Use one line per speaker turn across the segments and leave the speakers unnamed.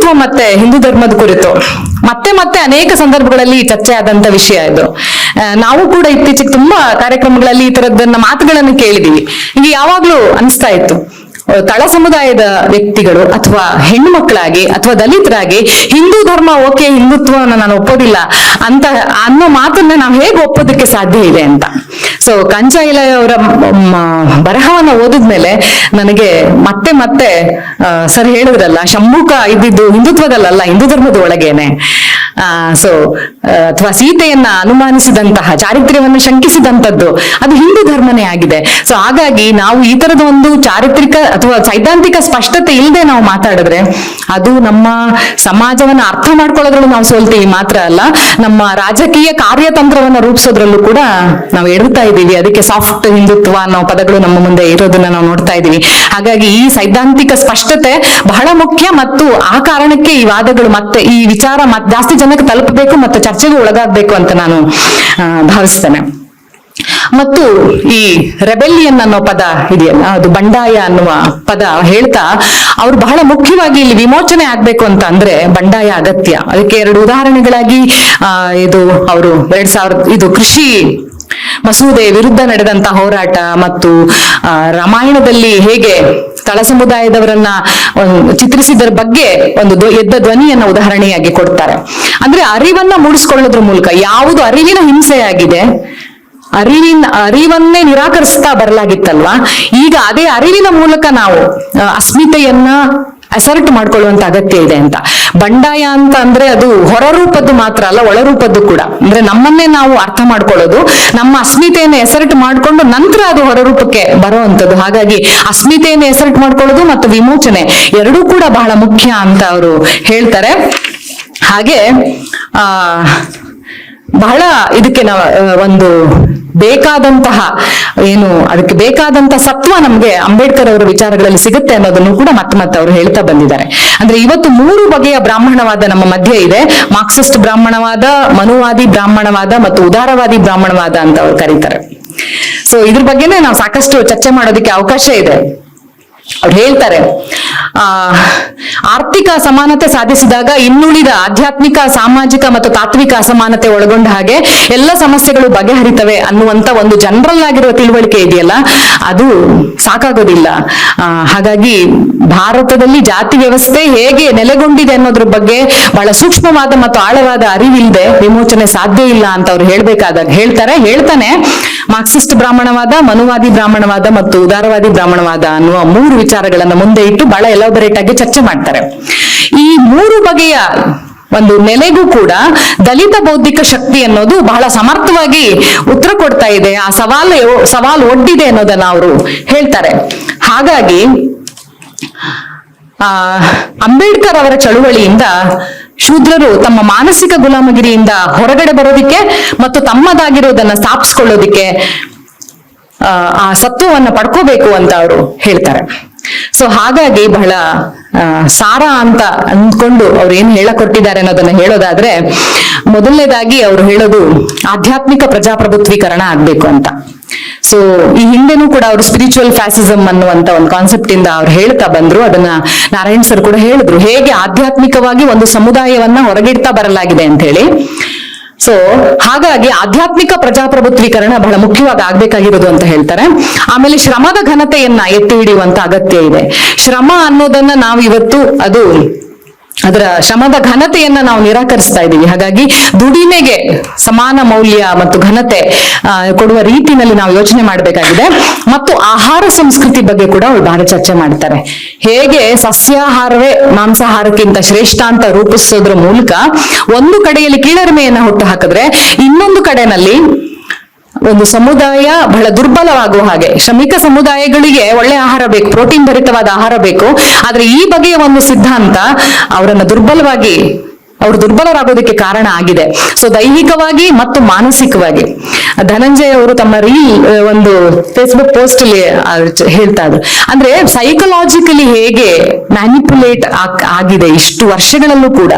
ಹಿಂದುತ್ವ ಮತ್ತೆ ಹಿಂದೂ ಧರ್ಮದ ಕುರಿತು ಮತ್ತೆ ಮತ್ತೆ ಅನೇಕ ಸಂದರ್ಭಗಳಲ್ಲಿ ಚರ್ಚೆ ಆದಂತ ವಿಷಯ ಇದು. ನಾವು ಕೂಡ ಇತ್ತೀಚೆಗೆ ತುಂಬಾ ಕಾರ್ಯಕ್ರಮಗಳಲ್ಲಿ ಈ ತರದನ್ನ ಮಾತುಗಳನ್ನು ಕೇಳಿದೀವಿ. ಈಗ ಯಾವಾಗ್ಲೂ ಅನಿಸ್ತಾ ಇತ್ತು, ತಳ ಸಮುದಾಯದ ವ್ಯಕ್ತಿಗಳು ಅಥವಾ ಹೆಣ್ಣು ಮಕ್ಕಳಾಗಿ ಅಥವಾ ದಲಿತರಾಗಿ ಹಿಂದೂ ಧರ್ಮ ಓಕೆ, ಹಿಂದುತ್ವವನ್ನು ನಾನು ಒಪ್ಪೋದಿಲ್ಲ ಅಂತ ಅನ್ನೋ ಮಾತನ್ನ ನಾವು ಹೇಗೆ ಒಪ್ಪೋದಕ್ಕೆ ಸಾಧ್ಯ ಇದೆ ಅಂತ. ಸೊ ಕಂಚೈಲ ಅವರ ಬರಹವನ್ನ ಓದಿದ್ಮೇಲೆ ನನಗೆ ಮತ್ತೆ ಮತ್ತೆ ಸರ್ ಹೇಳಿದ್ರಲ್ಲ, ಶಂಭುಕ ಇದ್ದಿದ್ದು ಹಿಂದುತ್ವದಲ್ಲ, ಹಿಂದೂ ಧರ್ಮದ ಒಳಗೇನೆ. ಸೊ ಅಥವಾ ಸೀತೆಯನ್ನ ಅನುಮಾನಿಸಿದಂತಹ, ಚಾರಿತ್ರ್ಯವನ್ನು ಶಂಕಿಸಿದಂಥದ್ದು ಅದು ಹಿಂದೂ ಧರ್ಮನೇ ಆಗಿದೆ. ಸೊ ಹಾಗಾಗಿ ನಾವು ಈ ತರದ ಒಂದು ಚಾರಿತ್ರಿಕ ಅಥವಾ ಸೈದ್ಧಾಂತಿಕ ಸ್ಪಷ್ಟತೆ ಇಲ್ಲದೆ ನಾವು ಮಾತಾಡಿದ್ರೆ ಅದು ನಮ್ಮ ಸಮಾಜವನ್ನ ಅರ್ಥ ಮಾಡ್ಕೊಳ್ಳೋದ್ರಲ್ಲೂ ನಾವು ಸೋಲ್ತೀವಿ ಮಾತ್ರ ಅಲ್ಲ, ನಮ್ಮ ರಾಜಕೀಯ ಕಾರ್ಯತಂತ್ರವನ್ನ ರೂಪಿಸೋದ್ರಲ್ಲೂ ಕೂಡ ನಾವು ಎಡುತ್ತಾ ಇದ್ದೀವಿ. ಅದಕ್ಕೆ ಸಾಫ್ಟ್ ಹಿಂದುತ್ವ ಅನ್ನೋ ಪದಗಳು ನಮ್ಮ ಮುಂದೆ ಇರೋದನ್ನ ನಾವು ನೋಡ್ತಾ ಇದ್ದೀವಿ. ಹಾಗಾಗಿ ಈ ಸೈದ್ಧಾಂತಿಕ ಸ್ಪಷ್ಟತೆ ಬಹಳ ಮುಖ್ಯ, ಮತ್ತು ಆ ಕಾರಣಕ್ಕೆ ಈ ವಾದಗಳು ಮತ್ತೆ ಈ ವಿಚಾರ ಜಾಸ್ತಿ ಜನಕ್ಕೆ ತಲುಪಬೇಕು ಮತ್ತು ಚರ್ಚೆಗೆ ಒಳಗಾಗಬೇಕು ಅಂತ ನಾನು ಭಾವಿಸ್ತೇನೆ. ಮತ್ತು ಈ ರೆಬೆಲಿಯನ್ ಅನ್ನೋ ಪದ ಇದೆಯಲ್ಲ, ಅದು ಬಂಡಾಯ ಅನ್ನುವ ಪದ ಹೇಳ್ತಾ ಅವ್ರು ಬಹಳ ಮುಖ್ಯವಾಗಿ ಇಲ್ಲಿ ವಿಮೋಚನೆ ಆಗ್ಬೇಕು ಅಂತ ಅಂದ್ರೆ ಬಂಡಾಯ ಅಗತ್ಯ. ಅದಕ್ಕೆ 2 ಉದಾಹರಣೆಗಳಾಗಿ ಇದು ಅವರು 2000 ಇದು ಕೃಷಿ ಮಸೂದೆ ವಿರುದ್ಧ ನಡೆದಂತ ಹೋರಾಟ ಮತ್ತು ರಾಮಾಯಣದಲ್ಲಿ ಹೇಗೆ ತಳ ಸಮುದಾಯದವರನ್ನ ಚಿತ್ರಿಸಿದರ ಬಗ್ಗೆ ಒಂದು ಎದ್ದ ಧ್ವನಿಯನ್ನ ಉದಾಹರಣೆಯಾಗಿ ಕೊಡ್ತಾರೆ. ಅಂದ್ರೆ ಅರಿವನ್ನ ಮೂಡಿಸ್ಕೊಳ್ಳೋದ್ರ ಮೂಲಕ, ಯಾವುದು ಅರಿವಿನ ಹಿಂಸೆಯಾಗಿದೆ, ಅರಿವನ್ನೇ ನಿರಾಕರಿಸ್ತಾ ಬರಲಾಗಿತ್ತಲ್ವಾ, ಈಗ ಅದೇ ಅರಿವಿನ ಮೂಲಕ ನಾವು ಅಸ್ಮಿತೆಯನ್ನ ಅಸರ್ಟ್ ಮಾಡ್ಕೊಳ್ಳುವಂತ ಅಗತ್ಯ ಇದೆ ಅಂತ. ಬಂಡಾಯ ಅಂತ ಅಂದ್ರೆ ಅದು ಹೊರರೂಪದ್ದು ಮಾತ್ರ ಅಲ್ಲ, ಒಳರೂಪದ್ದು ಕೂಡ. ಅಂದ್ರೆ ನಮ್ಮನ್ನೇ ನಾವು ಅರ್ಥ ಮಾಡ್ಕೊಳ್ಳೋದು, ನಮ್ಮ ಅಸ್ಮಿತೆಯನ್ನು ಎಸರ್ಟ್ ಮಾಡ್ಕೊಂಡು ನಂತರ ಅದು ಹೊರರೂಪಕ್ಕೆ ಬರುವಂತದ್ದು. ಹಾಗಾಗಿ ಅಸ್ಮಿತೆಯನ್ನು ಎಸರ್ಟ್ ಮಾಡ್ಕೊಳ್ಳೋದು ಮತ್ತು ವಿಮೋಚನೆ ಎರಡೂ ಕೂಡ ಬಹಳ ಮುಖ್ಯ ಅಂತ ಅವರು ಹೇಳ್ತಾರೆ. ಹಾಗೆ ಬಹಳ ಇದಕ್ಕೆ ನಾವು ಒಂದು ಬೇಕಾದಂತಹ ಅದಕ್ಕೆ ಬೇಕಾದಂತಹ ಸತ್ವ ನಮ್ಗೆ ಅಂಬೇಡ್ಕರ್ ಅವರ ವಿಚಾರಗಳಲ್ಲಿ ಸಿಗುತ್ತೆ ಅನ್ನೋದನ್ನು ಕೂಡ ಮತ್ತೆ ಅವರು ಹೇಳ್ತಾ ಬಂದಿದ್ದಾರೆ. ಅಂದ್ರೆ ಇವತ್ತು 3 ಬಗೆಯ ಬ್ರಾಹ್ಮಣವಾದ ನಮ್ಮ ಮಧ್ಯೆ ಇದೆ. ಮಾರ್ಕ್ಸಿಸ್ಟ್ ಬ್ರಾಹ್ಮಣವಾದ, ಮನುವಾದಿ ಬ್ರಾಹ್ಮಣವಾದ ಮತ್ತು ಉದಾರವಾದಿ ಬ್ರಾಹ್ಮಣವಾದ ಅಂತ ಅವ್ರು ಕರೀತಾರೆ. ಸೊ ಇದ್ರ ಬಗ್ಗೆನೇ ನಾವು ಸಾಕಷ್ಟು ಚರ್ಚೆ ಮಾಡೋದಕ್ಕೆ ಅವಕಾಶ ಇದೆ. ಅವ್ರು ಹೇಳ್ತಾರೆ, ಆರ್ಥಿಕ ಅಸಮಾನತೆ ಸಾಧಿಸಿದಾಗ ಇನ್ನುಳಿದ ಆಧ್ಯಾತ್ಮಿಕ, ಸಾಮಾಜಿಕ ಮತ್ತು ತಾತ್ವಿಕ ಅಸಮಾನತೆ ಒಳಗೊಂಡ ಹಾಗೆ ಎಲ್ಲ ಸಮಸ್ಯೆಗಳು ಬಗೆಹರಿತವೆ ಅನ್ನುವಂತ ಒಂದು ಜನರಲ್ ಆಗಿರುವ ತಿಳುವಳಿಕೆ ಇದೆಯಲ್ಲ, ಅದು ಸಾಕಾಗೋದಿಲ್ಲ. ಹಾಗಾಗಿ ಭಾರತದಲ್ಲಿ ಜಾತಿ ವ್ಯವಸ್ಥೆ ಹೇಗೆ ನೆಲೆಗೊಂಡಿದೆ ಅನ್ನೋದ್ರ ಬಗ್ಗೆ ಬಹಳ ಸೂಕ್ಷ್ಮವಾದ ಮತ್ತು ಆಳವಾದ ಅರಿವಿಲ್ಲದೆ ವಿಮೋಚನೆ ಸಾಧ್ಯ ಇಲ್ಲ ಅಂತ ಅವ್ರು ಹೇಳ್ತಾನೆ ಮಾರ್ಕ್ಸಿಸ್ಟ್ ಬ್ರಾಹ್ಮಣವಾದ, ಮನುವಾದಿ ಬ್ರಾಹ್ಮಣವಾದ ಮತ್ತು ಉದಾರವಾದಿ ಬ್ರಾಹ್ಮಣವಾದ ಅನ್ನುವ 3 ವಿಚಾರಗಳನ್ನ ಮುಂದೆ ಇಟ್ಟು ಬಹಳ ಎಲಾಬರೇಟ್ ಆಗಿ ಚರ್ಚೆ ಮಾಡ್ತಾರೆ. ಈ 3 ಬಗೆಯ ಒಂದು ನೆಲೆಗೂ ಕೂಡ ದಲಿತ ಬೌದ್ಧಿಕ ಶಕ್ತಿ ಅನ್ನೋದು ಬಹಳ ಸಮರ್ಥವಾಗಿ ಉತ್ತರ ಕೊಡ್ತಾ ಇದೆ. ಆ ಸವಾಲು ಒಡ್ಡಿದೆ ಅನ್ನೋದನ್ನ ಅವರು ಹೇಳ್ತಾರೆ. ಹಾಗಾಗಿ ಅಂಬೇಡ್ಕರ್ ಅವರ ಚಳುವಳಿಯಿಂದ ಶೂದ್ರರು ತಮ್ಮ ಮಾನಸಿಕ ಗುಲಾಮಗಿರಿಯಿಂದ ಹೊರಗಡೆ ಬರೋದಿಕ್ಕೆ ಮತ್ತು ತಮ್ಮದಾಗಿರೋದನ್ನ ಸ್ಥಾಪಿಸ್ಕೊಳ್ಳೋದಿಕ್ಕೆ ಆ ಸತ್ವವನ್ನ ಪಡ್ಕೋಬೇಕು ಅಂತ ಅವರು ಹೇಳ್ತಾರೆ. ಸೊ ಹಾಗಾಗಿ ಬಹಳ ಸಾರ ಅಂತ ಅಂದ್ಕೊಂಡು ಅವ್ರು ಏನ್ ಹೇಳಕೊಟ್ಟಿದ್ದಾರೆ ಅನ್ನೋದನ್ನ ಹೇಳೋದಾದ್ರೆ, ಮೊದಲನೇದಾಗಿ ಅವ್ರು ಹೇಳೋದು ಆಧ್ಯಾತ್ಮಿಕ ಪ್ರಜಾಪ್ರಭುತ್ವೀಕರಣ ಆಗ್ಬೇಕು ಅಂತ. ಸೊ ಈ ಹಿಂದೆನೂ ಕೂಡ ಅವರು ಸ್ಪಿರಿಚುವಲ್ ಫ್ಯಾಸಿಸಮ್ ಅನ್ನುವಂತ ಒಂದು ಕಾನ್ಸೆಪ್ಟ್ ಇಂದ ಅವ್ರು ಹೇಳ್ತಾ ಬಂದ್ರು. ಅದನ್ನ ನಾರಾಯಣ್ ಸರ್ ಕೂಡ ಹೇಳಿದ್ರು, ಹೇಗೆ ಆಧ್ಯಾತ್ಮಿಕವಾಗಿ ಒಂದು ಸಮುದಾಯವನ್ನ ಹೊರಗಿಡ್ತಾ ಬರಲಾಗಿದೆ ಅಂತ ಹೇಳಿ. ಸೊ ಹಾಗಾಗಿ ಆಧ್ಯಾತ್ಮಿಕ ಪ್ರಜಾಪ್ರಭುತ್ವೀಕರಣ ಬಹಳ ಮುಖ್ಯವಾಗಿ ಆಗ್ಬೇಕಾಗಿರೋದು ಅಂತ ಹೇಳ್ತಾರೆ. ಆಮೇಲೆ ಶ್ರಮದ ಘನತೆಯನ್ನ ಎತ್ತಿ ಹಿಡಿಯುವಂತ ಅಗತ್ಯ ಇದೆ. ಶ್ರಮ ಅನ್ನೋದನ್ನ ನಾವು ಇವತ್ತು ಅದರ ಶ್ರಮದ ಘನತೆಯನ್ನ ನಾವು ನಿರಾಕರಿಸ್ತಾ ಇದ್ದೀವಿ. ಹಾಗಾಗಿ ದುಡಿಮೆಗೆ ಸಮಾನ ಮೌಲ್ಯ ಮತ್ತು ಘನತೆ ಕೊಡುವ ರೀತಿನಲ್ಲಿ ನಾವು ಯೋಚನೆ ಮಾಡಬೇಕಾಗಿದೆ. ಮತ್ತು ಆಹಾರ ಸಂಸ್ಕೃತಿ ಬಗ್ಗೆ ಕೂಡ ಅವ್ರು ಬಹಳ ಚರ್ಚೆ ಮಾಡ್ತಾರೆ. ಹೇಗೆ ಸಸ್ಯಾಹಾರವೇ ಮಾಂಸಾಹಾರಕ್ಕಿಂತ ಶ್ರೇಷ್ಠ ಅಂತ ರೂಪಿಸೋದ್ರ ಮೂಲಕ ಒಂದು ಕಡೆಯಲ್ಲಿ ಕೀಳರಿಮೆಯನ್ನ ಹುಟ್ಟು ಹಾಕಿದ್ರೆ, ಇನ್ನೊಂದು ಕಡೆನಲ್ಲಿ ಒಂದು ಸಮುದಾಯ ಬಹಳ ದುರ್ಬಲವಾಗುವ ಹಾಗೆ, ಶ್ರಮಿಕ ಸಮುದಾಯಗಳಿಗೆ ಒಳ್ಳೆ ಆಹಾರ ಬೇಕು, ಪ್ರೋಟೀನ್ ಭರಿತವಾದ ಆಹಾರ ಬೇಕು. ಆದ್ರೆ ಈ ಬಗೆಯ ಒಂದು ಸಿದ್ಧಾಂತ ಅವರನ್ನ ಅವರು ದುರ್ಬಲರಾಗೋದಕ್ಕೆ ಕಾರಣ ಆಗಿದೆ. ಸೊ ದೈಹಿಕವಾಗಿ ಮತ್ತು ಮಾನಸಿಕವಾಗಿ ಧನಂಜಯ ಅವರು ತಮ್ಮ ಒಂದು ಫೇಸ್ಬುಕ್ ಪೋಸ್ಟ್ ಅಲ್ಲಿ ಹೇಳ್ತಾ ಇದ್ರು, ಅಂದ್ರೆ ಸೈಕಲಾಜಿಕಲಿ ಹೇಗೆ ಮ್ಯಾನಿಪುಲೇಟ್ ಆಗಿದೆ ಇಷ್ಟು ವರ್ಷಗಳಲ್ಲೂ ಕೂಡ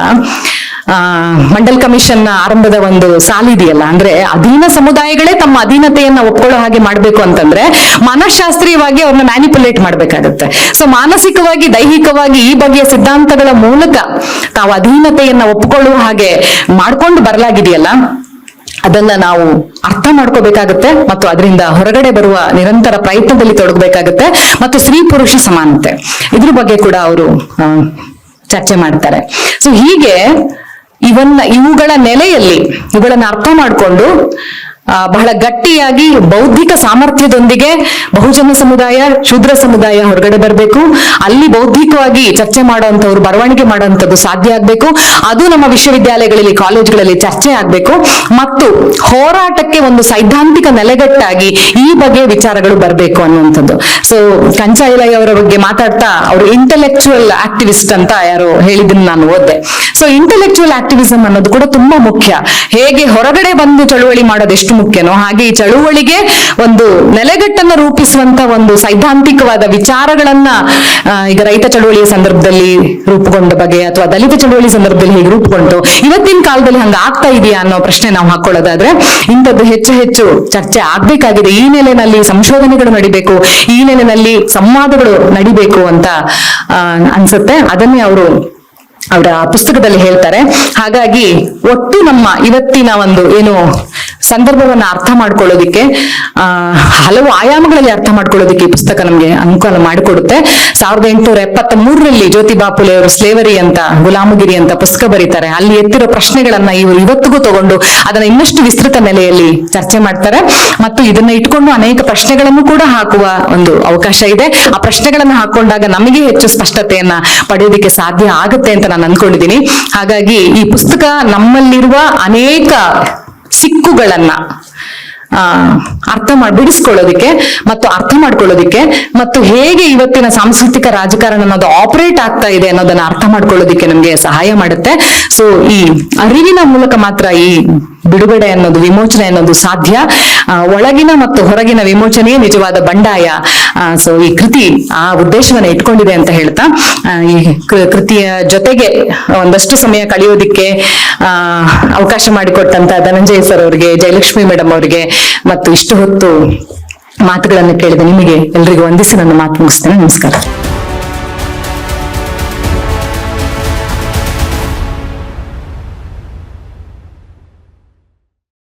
ಮಂಡಲ್ ಕಮಿಷನ್ ಆರಂಭದ ಒಂದು ಸಾಲಿದೆಯಲ್ಲ, ಅಂದ್ರೆ ಅಧೀನ ಸಮುದಾಯಗಳೇ ತಮ್ಮ ಅಧೀನತೆಯನ್ನ ಒಪ್ಕೊಳ್ಳೋ ಹಾಗೆ ಮಾಡ್ಬೇಕು ಅಂತಂದ್ರೆ ಮನಃಶಾಸ್ತ್ರೀಯವಾಗಿ ಅವ್ರನ್ನ ಮ್ಯಾನಿಪುಲೇಟ್ ಮಾಡ್ಬೇಕಾಗುತ್ತೆ. ಸೊ ಮಾನಸಿಕವಾಗಿ, ದೈಹಿಕವಾಗಿ ಈ ಬಗೆಯ ಸಿದ್ಧಾಂತಗಳ ಮೂಲಕ ತಾವು ಅಧೀನತೆಯನ್ನ ಒಪ್ಕೊಳ್ಳುವ ಹಾಗೆ ಮಾಡ್ಕೊಂಡು ಬರಲಾಗಿದೆಯಲ್ಲ, ಅದನ್ನ ನಾವು ಅರ್ಥ ಮಾಡ್ಕೋಬೇಕಾಗುತ್ತೆ ಮತ್ತು ಅದರಿಂದ ಹೊರಗಡೆ ಬರುವ ನಿರಂತರ ಪ್ರಯತ್ನದಲ್ಲಿ ತೊಡಗಬೇಕಾಗುತ್ತೆ. ಮತ್ತು ಸ್ತ್ರೀ ಪುರುಷ ಸಮಾನತೆ ಇದ್ರ ಬಗ್ಗೆ ಕೂಡ ಅವರು ಚರ್ಚೆ ಮಾಡ್ತಾರೆ. ಸೊ ಹೀಗೆ ಇವುಗಳ ನೆಲೆಯಲ್ಲಿ ಇವುಗಳನ್ನ ಅರ್ಥ ಮಾಡಿಕೊಂಡು ಬಹಳ ಗಟ್ಟಿಯಾಗಿ ಬೌದ್ಧಿಕ ಸಾಮರ್ಥ್ಯದೊಂದಿಗೆ ಬಹುಜನ ಸಮುದಾಯ, ಶೂದ್ರ ಸಮುದಾಯ ಹೊರಗಡೆ ಬರಬೇಕು. ಅಲ್ಲಿ ಬೌದ್ಧಿಕವಾಗಿ ಚರ್ಚೆ ಮಾಡುವಂತವ್ರು, ಬರವಣಿಗೆ ಮಾಡುವಂಥದ್ದು ಸಾಧ್ಯ ಆಗ್ಬೇಕು. ಅದು ನಮ್ಮ ವಿಶ್ವವಿದ್ಯಾಲಯಗಳಲ್ಲಿ, ಕಾಲೇಜ್ಗಳಲ್ಲಿ ಚರ್ಚೆ ಆಗ್ಬೇಕು. ಮತ್ತು ಹೋರಾಟಕ್ಕೆ ಒಂದು ಸೈದ್ಧಾಂತಿಕ ನೆಲೆಗಟ್ಟಾಗಿ ಈ ಬಗೆಯ ವಿಚಾರಗಳು ಬರಬೇಕು ಅನ್ನುವಂಥದ್ದು. ಸೊ ಕಂಚಾಯಿಲೈ ಅವರ ಬಗ್ಗೆ ಮಾತಾಡ್ತಾ ಅವರು ಇಂಟೆಲೆಕ್ಚುಯಲ್ ಆಕ್ಟಿವಿಸ್ಟ್ ಅಂತ ಯಾರೋ ಹೇಳಿದ್ದನ್ನು ನಾನು ಓದ್ದೆ. ಸೊ ಇಂಟೆಲೆಕ್ಚುಯಲ್ ಆಕ್ಟಿವಿಸಂ ಅನ್ನೋದು ಕೂಡ ತುಂಬಾ ಮುಖ್ಯ. ಹೇಗೆ ಹೊರಗಡೆ ಬಂದು ಚಳುವಳಿ ಮಾಡೋದು ಎಷ್ಟು ಮುಖ್ಯನೋ ಹಾಗೆ ಈ ಚಳುವಳಿಗೆ ಒಂದು ನೆಲೆಗಟ್ಟನ್ನು ರೂಪಿಸುವಂತ ಒಂದು ಸೈದ್ಧಾಂತಿಕವಾದ ವಿಚಾರಗಳನ್ನ ಈಗ ರೈತ ಚಳುವಳಿಯ ಸಂದರ್ಭದಲ್ಲಿ ರೂಪುಗೊಂಡ ಬಗೆ ಅಥವಾ ದಲಿತ ಚಳುವಳಿ ಸಂದರ್ಭದಲ್ಲಿ ಹೇಗೆ ರೂಪುಗೊಂಡು ಇವತ್ತಿನ ಕಾಲದಲ್ಲಿ ಹಂಗ ಆಗ್ತಾ ಇದೆಯಾ ಅನ್ನೋ ಪ್ರಶ್ನೆ ನಾವು ಹಾಕೊಳ್ಳೋದಾದ್ರೆ ಇಂಥದ್ದು ಹೆಚ್ಚು ಹೆಚ್ಚು ಚರ್ಚೆ ಆಗ್ಬೇಕಾಗಿದೆ. ಈ ನೆಲೆಯಲ್ಲಿ ಸಂಶೋಧನೆಗಳು ನಡಿಬೇಕು, ಈ ನೆಲೆಯಲ್ಲಿ ಸಂವಾದಗಳು ನಡಿಬೇಕು ಅಂತ ಅನ್ಸುತ್ತೆ. ಅದನ್ನೇ ಅವರು ಅವರ ಪುಸ್ತಕದಲ್ಲಿ ಹೇಳ್ತಾರೆ. ಹಾಗಾಗಿ ಒಟ್ಟು ನಮ್ಮ ಇವತ್ತಿನ ಒಂದು ಏನು ಸಂದರ್ಭವನ್ನ ಅರ್ಥ ಮಾಡ್ಕೊಳ್ಳೋದಿಕ್ಕೆ ಹಲವು ಆಯಾಮಗಳಲ್ಲಿ ಅರ್ಥ ಮಾಡ್ಕೊಳ್ಳೋದಿಕ್ಕೆ ಈ ಪುಸ್ತಕ ನಮ್ಗೆ ಅನುಕೂಲ ಮಾಡಿಕೊಡುತ್ತೆ. 1873ರಲ್ಲಿ ಜ್ಯೋತಿಬಾ ಫುಲೆ ಅವರು ಸ್ಲೇವರಿ ಅಂತ, ಗುಲಾಮಗಿರಿ ಅಂತ ಪುಸ್ತಕ ಬರೀತಾರೆ. ಅಲ್ಲಿ ಎತ್ತಿರೋ ಪ್ರಶ್ನೆಗಳನ್ನ ಇವರು ಇವತ್ತಿಗೂ ತಗೊಂಡು ಅದನ್ನ ಇನ್ನಷ್ಟು ವಿಸ್ತೃತ ನೆಲೆಯಲ್ಲಿ ಚರ್ಚೆ ಮಾಡ್ತಾರೆ. ಮತ್ತು ಇದನ್ನ ಇಟ್ಕೊಂಡು ಅನೇಕ ಪ್ರಶ್ನೆಗಳನ್ನು ಕೂಡ ಹಾಕುವ ಒಂದು ಅವಕಾಶ ಇದೆ. ಆ ಪ್ರಶ್ನೆಗಳನ್ನ ಹಾಕೊಂಡಾಗ ನಮಗೆ ಹೆಚ್ಚು ಸ್ಪಷ್ಟತೆಯನ್ನ ಪಡೆಯೋದಿಕ್ಕೆ ಸಾಧ್ಯ ಆಗುತ್ತೆ ಅಂತ ನಾನು ಅನ್ಕೊಂಡಿದ್ದೀನಿ. ಹಾಗಾಗಿ ಈ ಪುಸ್ತಕ ನಮ್ಮಲ್ಲಿರುವ ಅನೇಕ ಸಿಕ್ಕುಗಳನ್ನ ಬಿಡಿಸ್ಕೊಳ್ಳೋದಿಕ್ಕೆ ಮತ್ತು ಅರ್ಥ ಮಾಡ್ಕೊಳ್ಳೋದಿಕ್ಕೆ ಮತ್ತು ಹೇಗೆ ಇವತ್ತಿನ ಸಾಂಸ್ಕೃತಿಕ ರಾಜಕಾರಣ ಅನ್ನೋದು ಆಪರೇಟ್ ಆಗ್ತಾ ಇದೆ ಅನ್ನೋದನ್ನ ಅರ್ಥ ಮಾಡ್ಕೊಳ್ಳೋದಿಕ್ಕೆ ನಮ್ಗೆ ಸಹಾಯ ಮಾಡುತ್ತೆ. ಸೊ ಈ ಅರಿವಿನ ಮೂಲಕ ಮಾತ್ರ ಈ ಬಿಡುಗಡೆ ಅನ್ನೋದು, ವಿಮೋಚನೆ ಅನ್ನೋದು ಸಾಧ್ಯ. ಒಳಗಿನ ಮತ್ತು ಹೊರಗಿನ ವಿಮೋಚನೆಯೇ ನಿಜವಾದ ಬಂಡಾಯ. ಸೊ ಈ ಕೃತಿ ಆ ಉದ್ದೇಶವನ್ನ ಇಟ್ಕೊಂಡಿದೆ ಅಂತ ಹೇಳ್ತಾ, ಈ ಕೃತಿಯ ಜೊತೆಗೆ ಒಂದಷ್ಟು ಸಮಯ ಕಳೆಯೋದಿಕ್ಕೆ ಅವಕಾಶ ಮಾಡಿಕೊಟ್ಟಂತ ಧನಂಜಯ ಸರ್ ಅವರಿಗೆ, ಜಯಲಕ್ಷ್ಮಿ ಮೇಡಮ್ ಅವರಿಗೆ ಮತ್ತು ಇಷ್ಟು ಹೊತ್ತು ಮಾತುಗಳನ್ನು ಕೇಳಿದ ನಿಮಗೆ ಎಲ್ರಿಗೂ ವಂದಿಸಿ ನನ್ನ ಮಾತು ಮುಗಿಸ್ತೇನೆ. ನಮಸ್ಕಾರ.